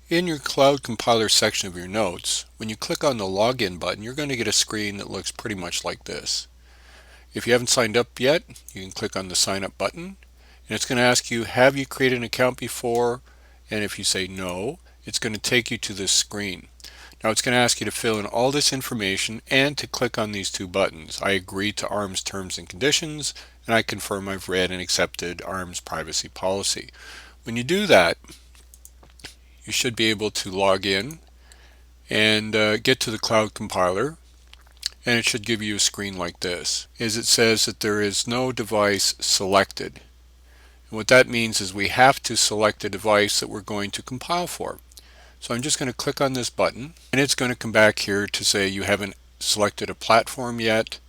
In your Cloud Compiler section of your notes, when you click on the Login button, you're going to get a screen that looks pretty much like this. If you haven't signed up yet, you can click on the Sign Up button, and it's going to ask you, have you created an account before? And if you say no, it's going to take you to this screen. Now it's going to ask you to fill in all this information and to click on these two buttons. I agree to ARM's terms and conditions, and I confirm I've read and accepted ARM's privacy policy. When you do that, you should be able to log in and get to the Cloud Compiler, and it should give you a screen like this. As it says that there is no device selected. And what that means is we have to select a device that we're going to compile for. So I'm just going to click on this button, and it's going to come back here to say you haven't selected a platform yet.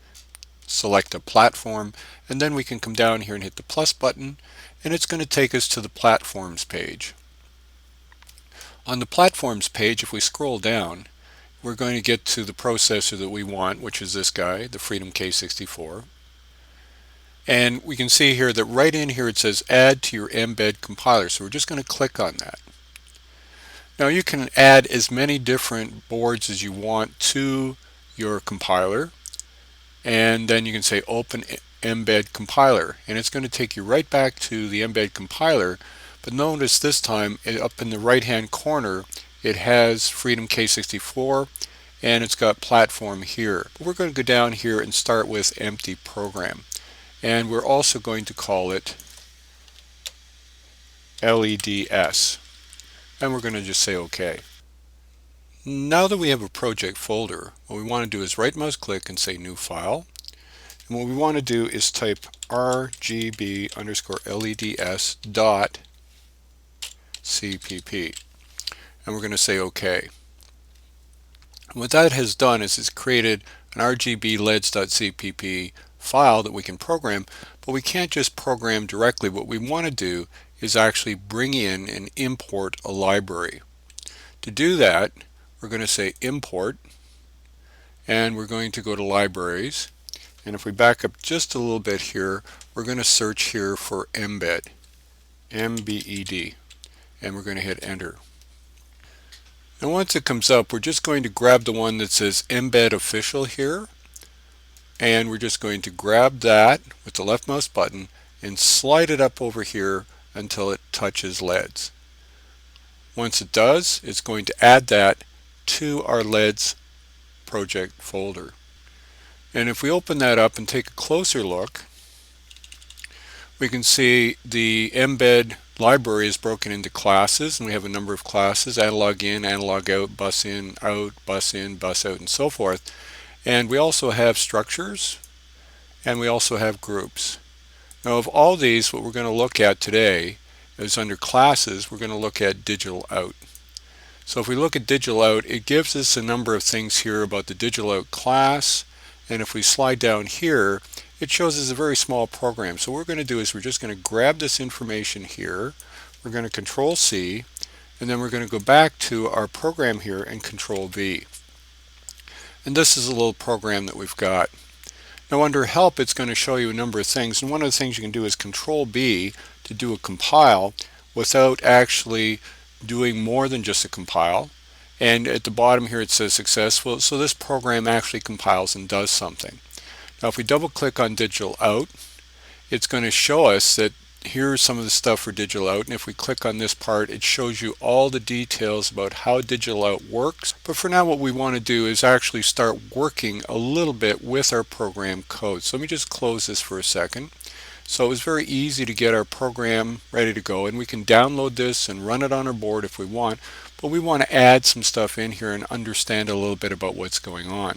Select a platform, and then we can come down here and hit the plus button, and it's going to take us to the platforms page. On the platforms page, if we scroll down, we're going to get to the processor that we want, which is this guy, the Freedom K64. And we can see here that right in here it says add to your embed compiler. So we're just going to click on that. Now you can add as many different boards as you want to your compiler, and then you can say open embed compiler, and it's going to take you right back to the embed compiler. But notice this time up in the right hand corner it has Freedom K64 and it's got platform here. But we're going to go down here and start with empty program, and we're also going to call it LEDS, and we're going to just say OK. Now that we have a project folder, what we want to do is right mouse click and say new file, and what we want to do is type RGB_LEDS.cpp, and we're going to say OK. And what that has done is it's created an RGB_LEDS.cpp file that we can program, but we can't just program directly. What we want to do is actually bring in and import a library. To do that, we're going to say import, and we're going to go to libraries, and if we back up just a little bit here, we're going to search here for embed, M-B-E-D, and we're going to hit enter. And once it comes up, we're just going to grab the one that says embed official here, and we're just going to grab that with the left mouse button and slide it up over here until it touches LEDs. Once it does, it's going to add that to our LEDs project folder. And if we open that up and take a closer look, we can see the embed library is broken into classes, and we have a number of classes: analog in, analog out, bus in, bus out, and so forth. And we also have structures, and we also have groups. Now of all these, what we're going to look at today is under classes, we're going to look at digital out. So if we look at digital out, it gives us a number of things here about the digital out class, and if we slide down here, it shows us a very small program. So what we're going to do is we're just going to grab this information here, we're going to Control C, and then we're going to go back to our program here and Control V. And this is a little program that we've got. Now under help, it's going to show you a number of things, and one of the things you can do is Control B to do a compile without actually doing more than just a compile. And at the bottom here it says successful, so this program actually compiles and does something. Now if we double click on digital out, it's going to show us that here's some of the stuff for digital out, and if we click on this part, it shows you all the details about how digital out works. But for now, what we want to do is actually start working a little bit with our program code. So let me just close this for a second. So it was very easy to get our program ready to go, and we can download this and run it on our board if we want, but we want to add some stuff in here and understand a little bit about what's going on.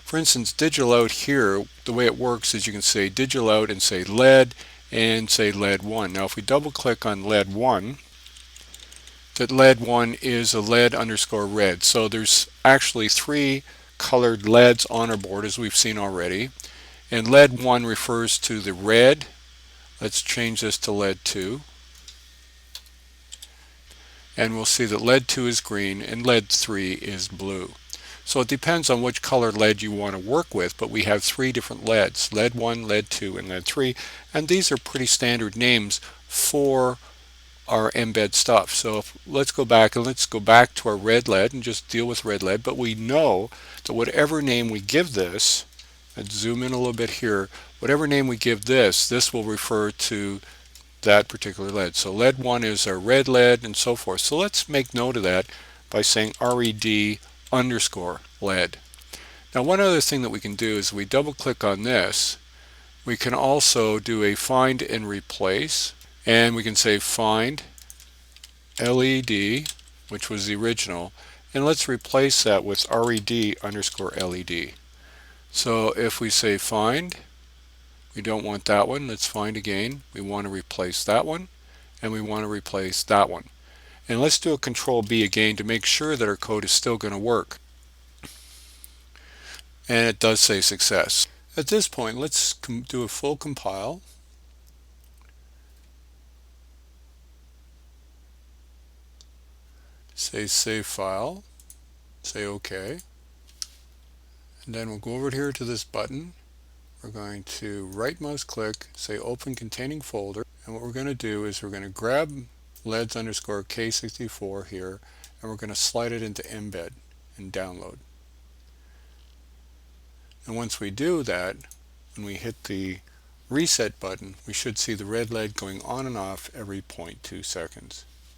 For instance, digital out here, the way it works is you can say digital out and say LED and say LED 1. Now if we double click on LED 1, that LED 1 is a LED_red. So there's actually 3 colored LEDs on our board, as we've seen already, and LED 1 refers to the red. Let's change this to LED 2, and we'll see that LED 2 is green and LED 3 is blue. So it depends on which color LED you want to work with, but we have 3 different LEDs: LED 1, LED 2, and LED 3, and these are pretty standard names for our embed stuff. So let's go back to our RedLed and just deal with RedLed, but we know that whatever name we give this, let's zoom in a little bit here, whatever name we give this will refer to that particular lead. So lead 1 is our RedLed and so forth. So let's make note of that by saying red underscore lead. Now one other thing that we can do is we double click on this, we can also do a find and replace, and we can say find LED, which was the original, and let's replace that with red underscore LED. So if we say find, we don't want that one, let's find again, we want to replace that one, and we want to replace that one. And let's do a control B again to make sure that our code is still going to work. And it does say success. At this point, let's do a full compile. Say save file, say OK. And then we'll go over here to this button. We're going to right mouse click, say open containing folder, and what we're going to do is we're going to grab LEDs underscore K64 here, and we're going to slide it into embed and download. And once we do that, when we hit the reset button, we should see the red LED going on and off every 0.2 seconds.